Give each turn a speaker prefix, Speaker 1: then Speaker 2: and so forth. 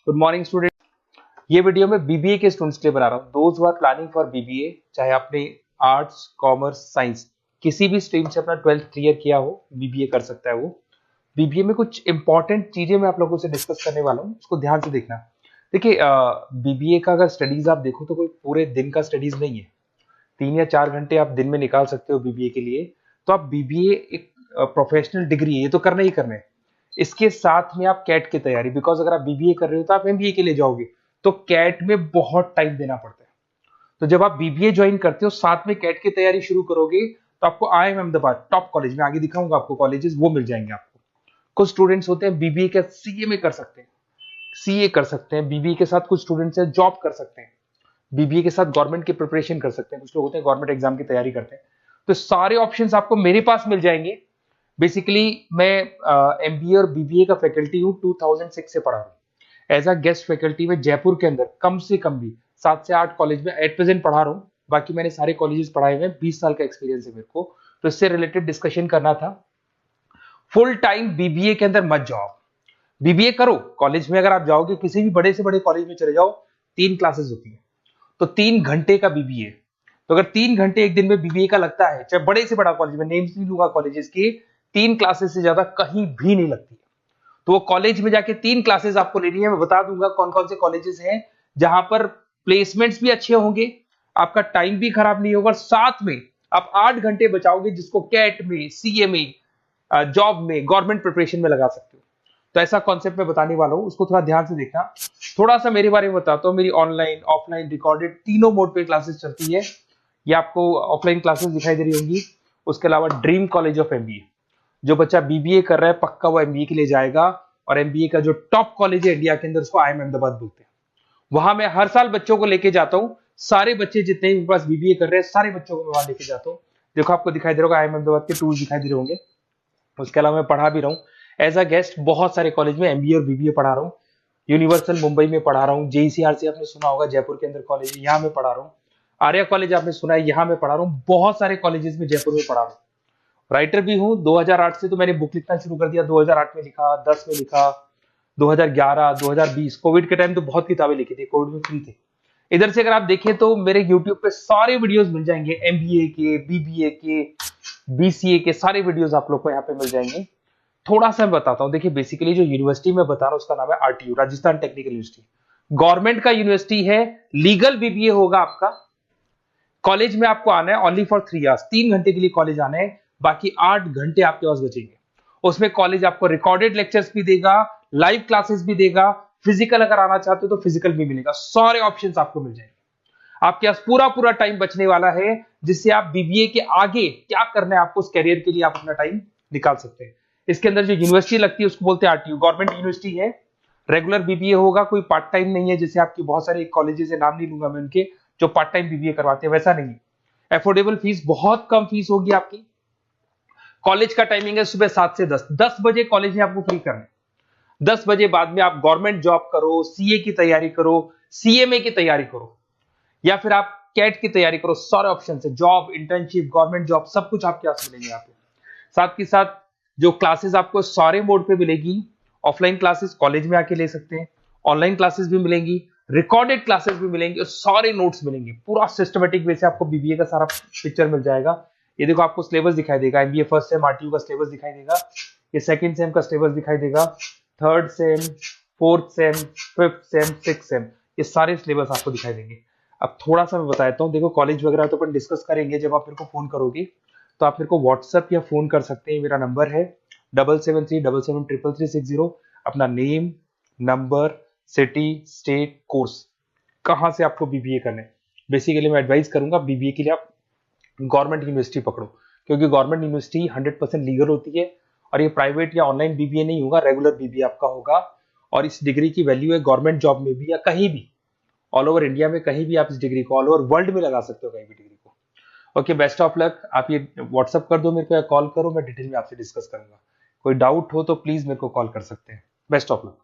Speaker 1: Good morning student. ये video मैं BBA के स्टूडेंट्स के लिए बना रहा हूँ। Those who are planning for BBA, चाहे आपने आर्ट्स, कॉमर्स, साइंस किसी भी स्ट्रीम से अपना 12th क्लियर किया हो, बीबीए कर सकता है वो। बीबीए में कुछ इंपॉर्टेंट चीजें मैं आप लोगों से डिस्कस करने वाला हूँ, उसको ध्यान से देखना। देखिए, बीबीए का अगर स्टडीज आप देखो तो कोई पूरे दिन का स्टडीज नहीं है। 3 या 4 घंटे आप दिन में निकाल सकते हो बीबीए के लिए। तो आप बीबीए एक प्रोफेशनल डिग्री है, ये तो करना ही करना है। इसके साथ में आप कैट की तैयारी, बिकॉज अगर आप बीबीए कर रहे हो तो आप एमबीए के लिए जाओगे, तो कैट में बहुत टाइम देना पड़ता है। तो जब आप बीबीए ज्वाइन करते हो, साथ में कैट की तैयारी शुरू करोगे, तो आपको IIM अहमदाबाद टॉप कॉलेज में, आगे दिखाऊंगा आपको कॉलेजेस, वो मिल जाएंगे आपको। कुछ स्टूडेंट्स होते हैं बीबीए के सीए में कर सकते हैं, सीए कर सकते हैं बीबीए के साथ। कुछ स्टूडेंट्स हैं जॉब कर सकते हैं बीबीए के साथ, गवर्नमेंट की प्रिपरेशन कर सकते हैं। कुछ लोग होते हैं गवर्नमेंट एग्जाम की तैयारी करते हैं। तो सारे ऑप्शंस आपको मेरे पास मिल जाएंगे। बेसिकली मैं एमबीए और बीबीए का फैकल्टी हूँ, 2006 से पढ़ा हूँ एज अ गेस्ट फैकल्टी में। जयपुर के अंदर कम से कम भी 7 से 8 कॉलेज में एट प्रेजेंट पढ़ा रहा हूँ। बाकी मैंने सारे कॉलेजेस पढ़ाए हुए हैं, 20 साल का एक्सपीरियंस है मेरे को। तो इससे रिलेटेड डिस्कशन करना था। फुल टाइम बीबीए के अंदर मत जाओ, बीबीए करो। कॉलेज में अगर आप जाओगे, किसी भी बड़े से बड़े कॉलेज में चले जाओ, 3 क्लासेस होती है, तो 3 घंटे का बीबीए। तो अगर 3 घंटे एक दिन में बीबीए का लगता है, चाहे बड़े से बड़ा कॉलेज में, नेम्स नहीं लूंगा कॉलेजेस की, 3 क्लासेस से ज्यादा कहीं भी नहीं लगती है। तो वो कॉलेज में जाके 3 क्लासेस आपको लेनी है। मैं बता दूंगा कौन कौन से कॉलेजेस हैं जहां पर प्लेसमेंट्स भी अच्छे होंगे, आपका टाइम भी खराब नहीं होगा, और साथ में आप 8 घंटे बचाओगे, जिसको कैट में, सीए में, जॉब में, गवर्नमेंट प्रिपरेशन में लगा सकते हो। तो ऐसा कॉन्सेप्ट मैं बताने वाला हूं, उसको थोड़ा ध्यान से देखना। थोड़ा सा मेरे बारे में बताता हूँ। मेरी ऑनलाइन, ऑफलाइन, रिकॉर्डेड तीनों मोड पे क्लासेस चलती है। ये आपको ऑफलाइन क्लासेस दिखाई दे रही होंगी। उसके अलावा ड्रीम कॉलेज ऑफ एमबीए, जो बच्चा बीबीए कर रहा है पक्का वो एमबीए के लिए जाएगा। और एमबीए का जो टॉप कॉलेज है इंडिया के अंदर, उसको IIM अहमदाबाद बोलते हैं। वहां मैं हर साल बच्चों को लेके जाता हूँ। सारे बच्चे जितने भी पास बीबीए कर रहे हैं, सारे बच्चों को मैं वहां लेके जाता हूँ। देखो, आपको दिखाई दे रहा होगा IIM अहमदाबाद के टूल्स दिखाई दे रहे होंगे। उसके अलावा मैं पढ़ा भी रहा हूँ एज अ गेस्ट बहुत सारे कॉलेज में, एमबीए और बीबीए पढ़ा रहा हूँ। यूनिवर्सल मुंबई में पढ़ा रहा हूँ। जेईसीआरसी आपने सुना होगा, जयपुर के अंदर कॉलेज है, यहाँ मैं पढ़ा रहा हूँ। आर्या कॉलेज आपने सुना है, यहाँ मैं पढ़ा रहा हूँ। बहुत सारे कॉलेजेस में जयपुर में पढ़ा रहा हूँ। राइटर भी हूँ। 2008 से तो मैंने बुक लिखना शुरू कर दिया। 2008 में लिखा, 10 में लिखा, 2011, 2020, कोविड के टाइम तो बहुत किताबें लिखी थी, कोविड में फ्री थे। इधर से अगर आप देखें तो मेरे यूट्यूब पे सारे वीडियोस मिल जाएंगे, एमबीए के, बीबीए के, बीसीए के सारे वीडियोस आप लोग को यहाँ पे मिल जाएंगे। थोड़ा सा मैं बताता हूँ। देखिए, बेसिकली जो यूनिवर्सिटी मैं बता रहा हूँ उसका नाम है RTU, Rajasthan technical university. Government का यूनिवर्सिटी है। लीगल बीबीए होगा आपका। कॉलेज में आपको आना है ओनली फॉर 3 आवर्स, 3 घंटे के लिए कॉलेज आना है। बाकी 8 घंटे आपके पास बचेंगे। उसमें कॉलेज आपको रिकॉर्डेड लेक्चर्स भी देगा, लाइव क्लासेस भी देगा, फिजिकल अगर आना चाहते हो तो फिजिकल भी मिलेगा। सारे ऑप्शंस आपको मिल जाएंगे। आपके पास पूरा पूरा टाइम बचने वाला है, जिससे आप बीबीए के आगे क्या करना है आपको, उस कैरियर के लिए आप अपना टाइम निकाल सकते हैं। इसके अंदर जो यूनिवर्सिटी लगती है उसको बोलते हैं आरटीयू, गवर्नमेंट यूनिवर्सिटी है। रेगुलर बीबीए होगा, कोई पार्ट टाइम नहीं है, जैसे आपकी बहुत सारे कॉलेजेस है, नाम नहीं लूंगा मैं उनके, जो पार्ट टाइम बीबीए करवाते हैं, वैसा नहीं है। एफोर्डेबल फीस, बहुत कम फीस होगी आपकी। कॉलेज का टाइमिंग है सुबह 7 से 10, 10 बजे कॉलेज में आपको फ्री करना है। 10 बजे बाद में आप गवर्नमेंट जॉब करो, सीए की तैयारी करो, सीएमए की तैयारी करो, या फिर आप कैट की तैयारी करो। सारे ऑप्शन है, जॉब, इंटर्नशिप, गवर्नमेंट जॉब, सब कुछ आपके पास मिलेंगे यहाँ पे। साथ के साथ जो क्लासेस आपको सारे मोड पे मिलेगी। ऑफलाइन क्लासेस कॉलेज में आके ले सकते हैं, ऑनलाइन क्लासेस भी मिलेंगी, रिकॉर्डेड क्लासेस भी मिलेंगी, और सारे नोट्स मिलेंगे। पूरा सिस्टमेटिक वे से आपको बीबीए का सारा पिक्चर मिल जाएगा। ये देखो, आपको सिलेबस दिखाई देगा। एमबीए फर्स्ट सेम आरटीयू का सिलेबस दिखाई देगा। ये सेकंड सेम का सिलेबस दिखाई देगा। Third same, fourth same, fifth sem, six same, ये सारे सिलेबस आपको दिखाई देंगे। अब थोड़ा सा मैं बताता हूँ। देखो, कॉलेज वगैरह तो अपन डिस्कस करेंगे जब आप मेरे को फोन करोगे, तो आप मेरे को व्हाट्सएप या फोन कर सकते हैं। मेरा नंबर है 7737733360। अपना name, number, city, state, course, कहाँ से आपको बीबीए करना है। बेसिकली मैं एडवाइस करूंगा बीबीए के लिए आप गवर्नमेंट यूनिवर्सिटी पकड़ो, क्योंकि गवर्नमेंट यूनिवर्सिटी 100% लीगल होती है। और ये प्राइवेट या ऑनलाइन बीबीए नहीं होगा, रेगुलर बीबीए आपका होगा। और इस डिग्री की वैल्यू है गवर्नमेंट जॉब में भी, या कहीं भी ऑल ओवर इंडिया में, कहीं भी आप इस डिग्री को, ऑल ओवर वर्ल्ड में लगा सकते हो कहीं भी डिग्री को। Okay, best of luck. आप ये व्हाट्सअप कर दो मेरे को या कॉल करो, मैं डिटेल में आपसे डिस्कस करूंगा। कोई डाउट हो तो प्लीज मेरे को कॉल कर सकते हैं। Best of luck.